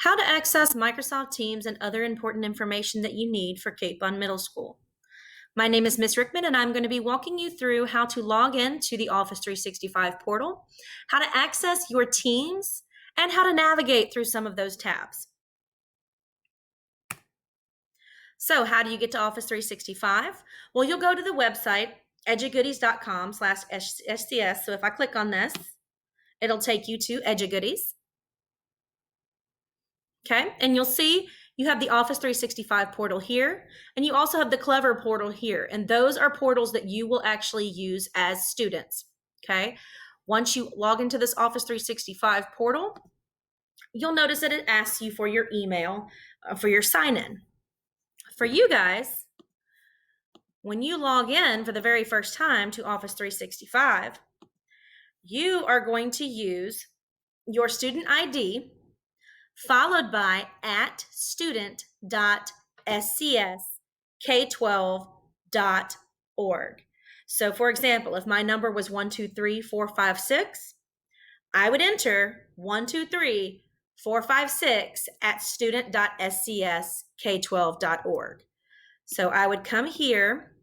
How to access Microsoft Teams and other important information that you need for Cape Bun Middle School. My name is Ms. Rickman, and I'm going to be walking you through how to log in to the Office 365 portal, how to access your Teams, and how to navigate through some of those tabs. So how do you get to Office 365? Well, you'll go to the website, edugoodies.com/SCS. So if I click on this, it'll take you to EduGoodies. Okay, and you'll see you have the Office 365 portal here, and you also have the Clever portal here, and those are portals that you will actually use as students. Okay, once you log into this Office 365 portal, you'll notice that it asks you for your email for your sign-in. For you guys, when you log in for the very first time to Office 365, you are going to use your student ID followed by @student.scs.k12.org. So for example, if my number was 123456, I would enter 123456 at student.scs.k12.org. So I would come here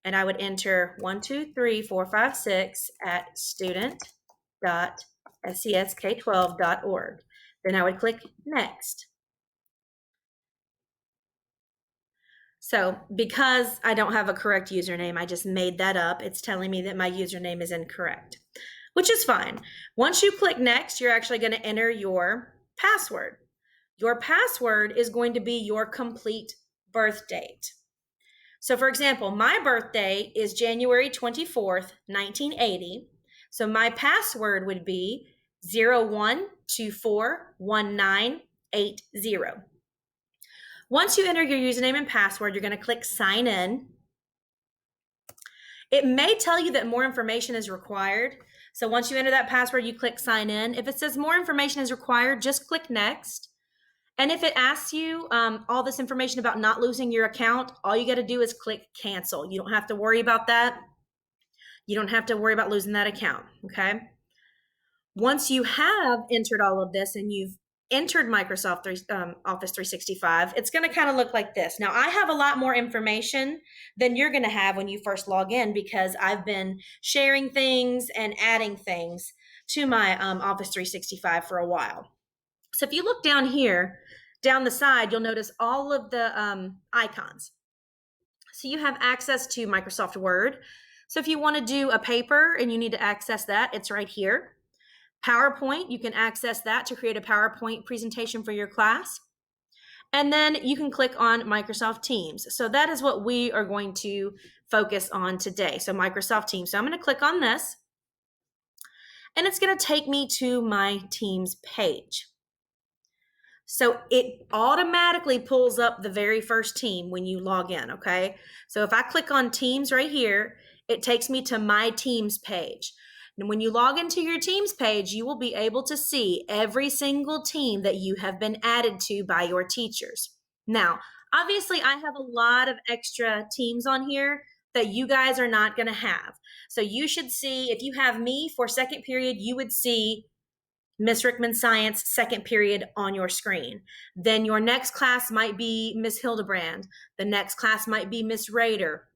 and I would enter 123456 at student.scs.k12.org. Then I would click next. So because I don't have a correct username, I just made that up. It's telling me that my username is incorrect, which is fine. Once you click next, you're actually going to enter your password. Your password is going to be your complete birth date. So for example, my birthday is January 24th, 1980. So my password would be 01241980. Once you enter your username and password, you're going to click sign in. It may tell you that more information is required. So once you enter that password, you click sign in. If it says more information is required, just click next. And if it asks you all this information about not losing your account, all you got to do is click cancel. You don't have to worry about that. You don't have to worry about losing that account, okay? Once you have entered all of this and you've entered Microsoft Office 365, it's going to kind of look like this. Now, I have a lot more information than you're going to have when you first log in because I've been sharing things and adding things to my Office 365 for a while. So if you look down here, down the side, you'll notice all of the icons. So you have access to Microsoft Word. So if you want to do a paper and you need to access that, it's right here. PowerPoint, you can access that to create a PowerPoint presentation for your class. And then you can click on Microsoft Teams. So that is what we are going to focus on today. So Microsoft Teams. So I'm going to click on this, and it's going to take me to my Teams page. So it automatically pulls up the very first team when you log in, okay? So if I click on Teams right here, it takes me to my Teams page. And when you log into your Teams page, you will be able to see every single team that you have been added to by your teachers. Now, obviously, I have a lot of extra teams on here that you guys are not going to have. So you should see, if you have me for second period, you would see Miss Rickman Science second period on your screen. Then your next class might be Miss Hildebrand. The next class might be Miss Rader,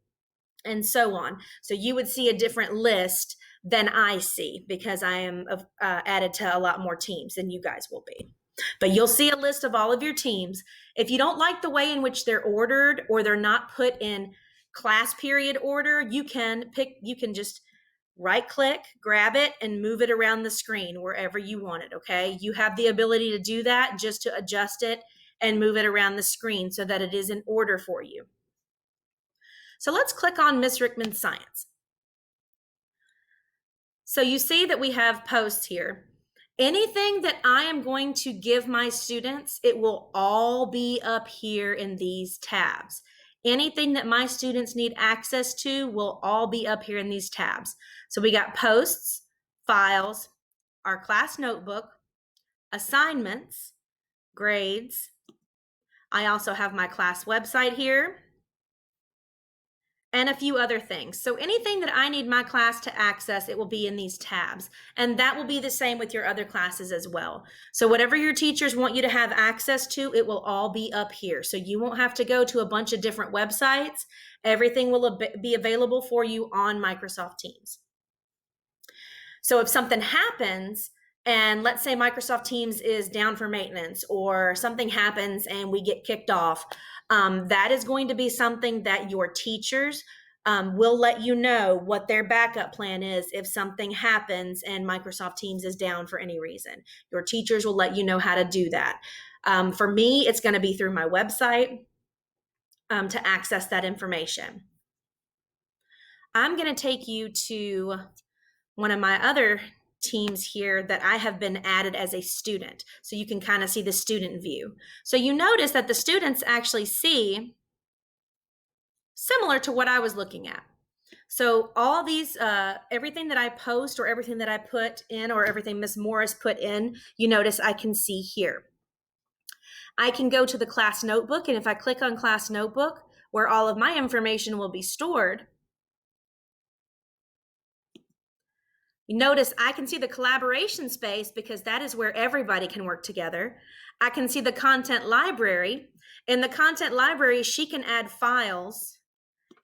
and so on. So you would see a different list than I see because I am added to a lot more teams than you guys will be. But you'll see a list of all of your teams. If you don't like the way in which they're ordered or they're not put in class period order, you can just right click, grab it, and move it around the screen wherever you want it, okay? You have the ability to do that just to adjust it and move it around the screen so that it is in order for you. So let's click on Miss Rickman Science. So you see that we have posts here. Anything that I am going to give my students, it will all be up here in these tabs. Anything that my students need access to will all be up here in these tabs. So we got posts, files, our class notebook, assignments, grades. I also have my class website here, and a few other things. So anything that I need my class to access, it will be in these tabs. And that will be the same with your other classes as well. So whatever your teachers want you to have access to, it will all be up here. So you won't have to go to a bunch of different websites. Everything will be available for you on Microsoft Teams. So if something happens, and let's say Microsoft Teams is down for maintenance, or something happens and we get kicked off, that is going to be something that your teachers will let you know what their backup plan is if something happens and Microsoft Teams is down for any reason. Your teachers will let you know how to do that. For me, it's going to be through my website to access that information. I'm going to take you to one of my other teams here that I have been added as a student. So you can kind of see the student view. So you notice that the students actually see similar to what I was looking at. So all these, everything that I post or everything that I put in or everything Miss Morris put in, you notice I can see here. I can go to the class notebook, and if I click on class notebook, where all of my information will be stored, you notice I can see the collaboration space because that is where everybody can work together. I can see the content library. In the content library, she can add files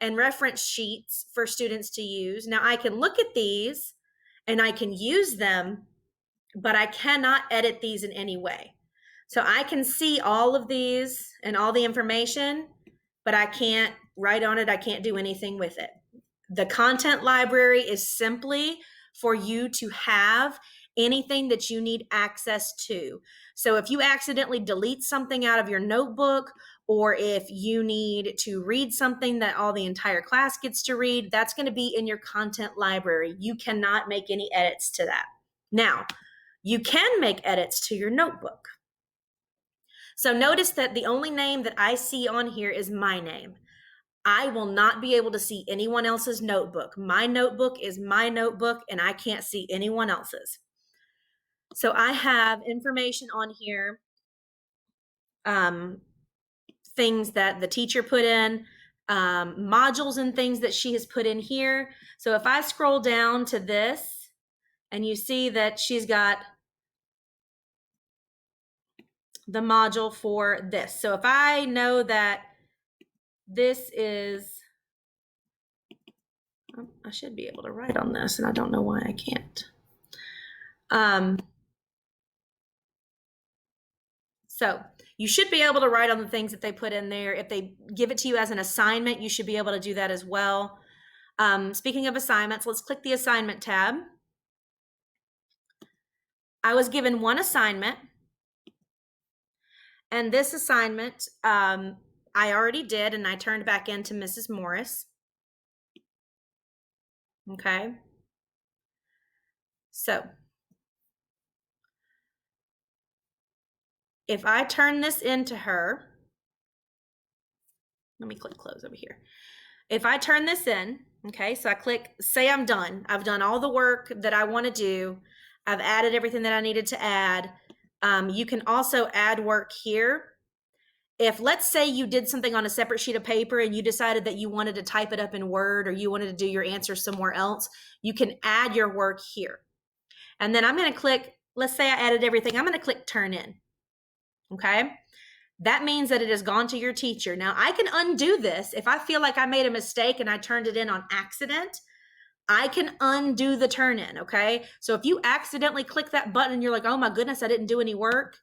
and reference sheets for students to use. Now I can look at these and I can use them, but I cannot edit these in any way. So I can see all of these and all the information, but I can't write on it. I can't do anything with it. The content library is simply for you to have anything that you need access to. So if you accidentally delete something out of your notebook, or if you need to read something that all the entire class gets to read, that's going to be in your content library. You cannot make any edits to that. Now, you can make edits to your notebook. So notice that the only name that I see on here is my name. I will not be able to see anyone else's notebook. My notebook is my notebook, and I can't see anyone else's. So I have information on here, things that the teacher put in, modules and things that she has put in here. So if I scroll down to this, and you see that she's got the module for this. So if I know that this is, I should be able to write on this, and I don't know why I can't. So you should be able to write on the things that they put in there. If they give it to you as an assignment, you should be able to do that as well. Speaking of assignments, let's click the assignment tab. I was given one assignment, and this assignment I already did, and I turned back into Mrs. Morris. Okay. So if I turn this into her, let me click close over here. If I turn this in, okay, so I click, say I'm done. I've done all the work that I want to do. I've added everything that I needed to add. You can also add work here. If, let's say, you did something on a separate sheet of paper and you decided that you wanted to type it up in Word, or you wanted to do your answer somewhere else, you can add your work here. And then I'm going to click, let's say I added everything. I'm going to click Turn In. Okay. That means that it has gone to your teacher. Now I can undo this. If I feel like I made a mistake and I turned it in on accident, I can undo the turn in. Okay. So if you accidentally click that button and you're like, oh my goodness, I didn't do any work,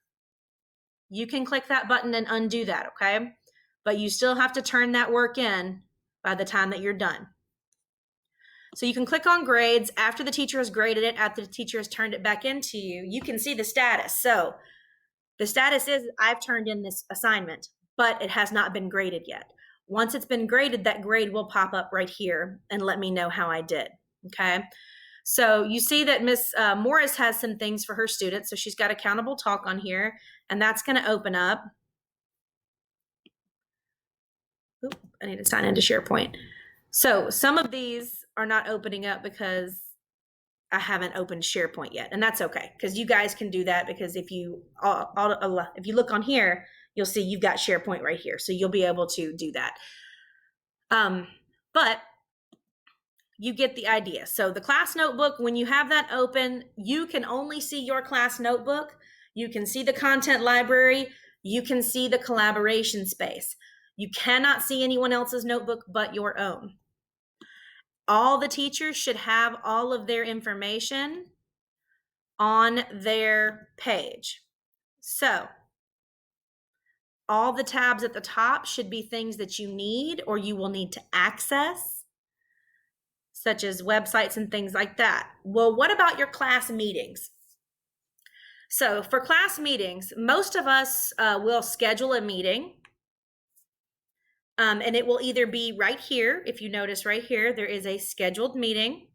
you can click that button and undo that. Okay. But you still have to turn that work in by the time that you're done. So you can click on grades after the teacher has graded it, after the teacher has turned it back into you. You can see the status. So the status is I've turned in this assignment, but it has not been graded yet. Once it's been graded, that grade will pop up right here and let me know how I did. Okay. So you see that Miss Morris has some things for her students. So she's got accountable talk on here, and that's going to open up. Oop, I need to sign into SharePoint. So some of these are not opening up because I haven't opened SharePoint yet, and that's okay, because you guys can do that, because if you look on here, you'll see you've got SharePoint right here, so you'll be able to do that. But you get the idea. So the class notebook, when you have that open, you can only see your class notebook. You can see the content library. You can see the collaboration space. You cannot see anyone else's notebook but your own. All the teachers should have all of their information on their page. So all the tabs at the top should be things that you need or you will need to access, such as websites and things like that. Well, what about your class meetings? So for class meetings, most of us will schedule a meeting. And it will either be right here. If you notice right here, there is a scheduled meeting.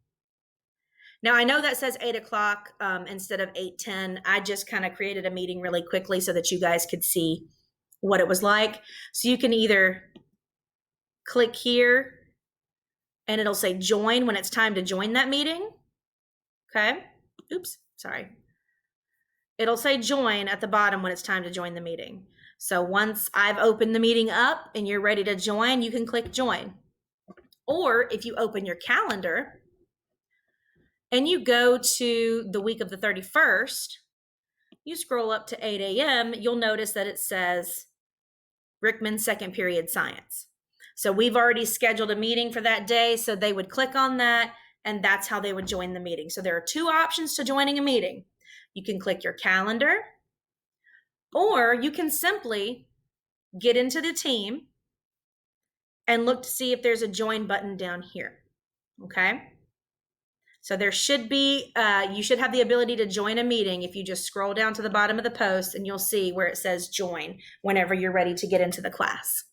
Now, I know that says 8 o'clock instead of 8:10. I just kind of created a meeting really quickly so that you guys could see what it was like. So you can either click here and it'll say join when it's time to join that meeting. Okay. Oops, sorry. It'll say join at the bottom when it's time to join the meeting. So once I've opened the meeting up and you're ready to join, you can click join. Or if you open your calendar and you go to the week of the 31st, you scroll up to 8 a.m., you'll notice that it says Rickman second period science. So we've already scheduled a meeting for that day. So they would click on that and that's how they would join the meeting. So there are two options to joining a meeting. You can click your calendar, or you can simply get into the team and look to see if there's a join button down here. Okay. So there should be, you should have the ability to join a meeting if you just scroll down to the bottom of the post and you'll see where it says join whenever you're ready to get into the class.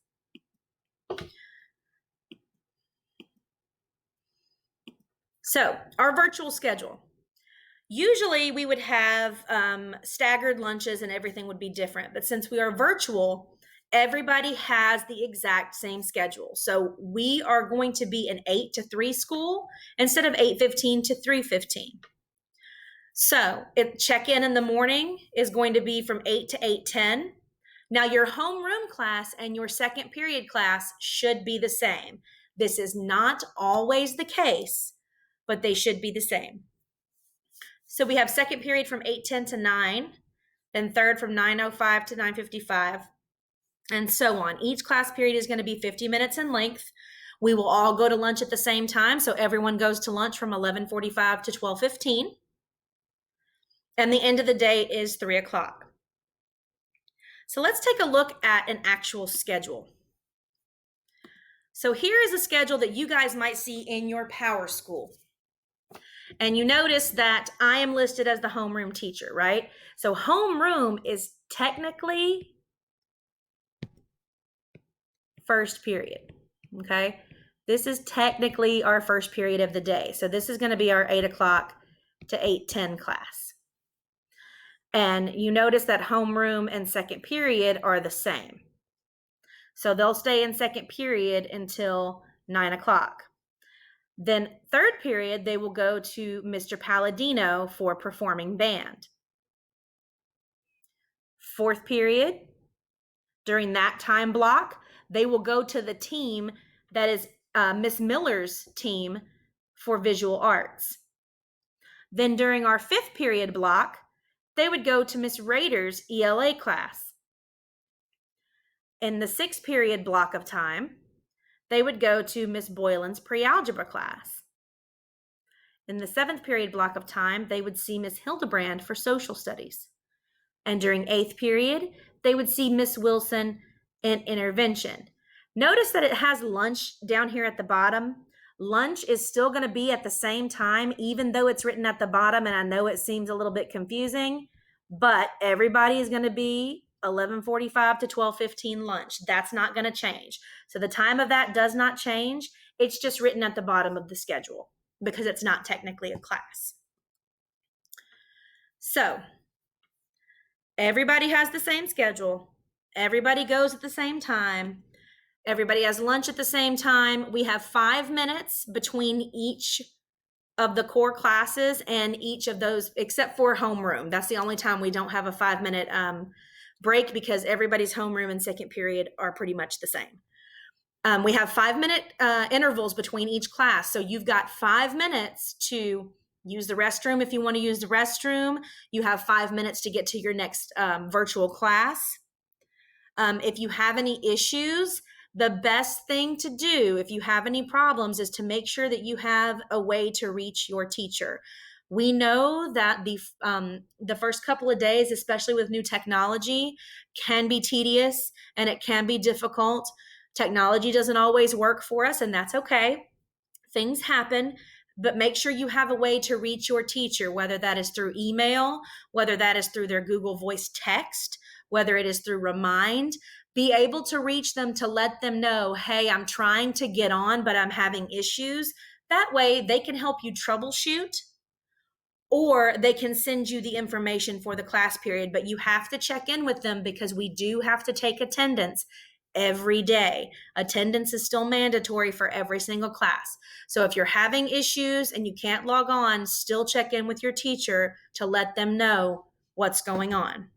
So our virtual schedule. Usually we would have staggered lunches and everything would be different. But since we are virtual, everybody has the exact same schedule. So we are going to be an 8 to 3 school instead of 8:15 to 3:15. So check-in in the morning is going to be from 8 to 8:10. Now your homeroom class and your second period class should be the same. This is not always the case, but they should be the same. So we have second period from 8:10 to 9, then third from 9:05 to 9:55, and so on. Each class period is going to be 50 minutes in length. We will all go to lunch at the same time, so everyone goes to lunch from 11:45 to 12:15, and the end of the day is 3 o'clock. So let's take a look at an actual schedule. So here is a schedule that you guys might see in your Power School. And you notice that I am listed as the homeroom teacher, right? So homeroom is technically first period, okay? This is technically our first period of the day. So this is going to be our 8 o'clock to 8:10 class. And you notice that homeroom and second period are the same. So they'll stay in second period until 9 o'clock. Then third period, they will go to Mr. Palladino for performing band. Fourth period, during that time block, they will go to the team that is Miss Miller's team for visual arts. Then during our fifth period block, they would go to Miss Rader's ELA class. In the sixth period block of time, they would go to Miss Boylan's pre-algebra class. In the seventh period block of time, they would see Miss Hildebrand for social studies. And during eighth period, they would see Miss Wilson in intervention. Notice that it has lunch down here at the bottom. Lunch is still going to be at the same time, even though it's written at the bottom, and I know it seems a little bit confusing, but everybody is going to be 11:45 to 12:15 lunch. That's not going to change. So the time of that does not change. It's just written at the bottom of the schedule because it's not technically a class. So everybody has the same schedule. Everybody goes at the same time. Everybody has lunch at the same time. We have 5 minutes between each of the core classes and each of those, except for homeroom. That's the only time we don't have a 5-minute break because everybody's homeroom and second period are pretty much the same. We have 5-minute intervals between each class. So you've got 5 minutes to use the restroom if you want to use the restroom. You have 5 minutes to get to your next virtual class. If you have any issues, the best thing to do if you have any problems is to make sure that you have a way to reach your teacher. We know that the first couple of days, especially with new technology, can be tedious and it can be difficult. Technology doesn't always work for us, and that's okay. Things happen, but make sure you have a way to reach your teacher, whether that is through email, whether that is through their Google Voice text, whether it is through Remind. Be able to reach them to let them know, hey, I'm trying to get on, but I'm having issues. That way they can help you troubleshoot, or they can send you the information for the class period. But you have to check in with them because we do have to take attendance every day. Attendance is still mandatory for every single class. So if you're having issues and you can't log on, still check in with your teacher to let them know what's going on.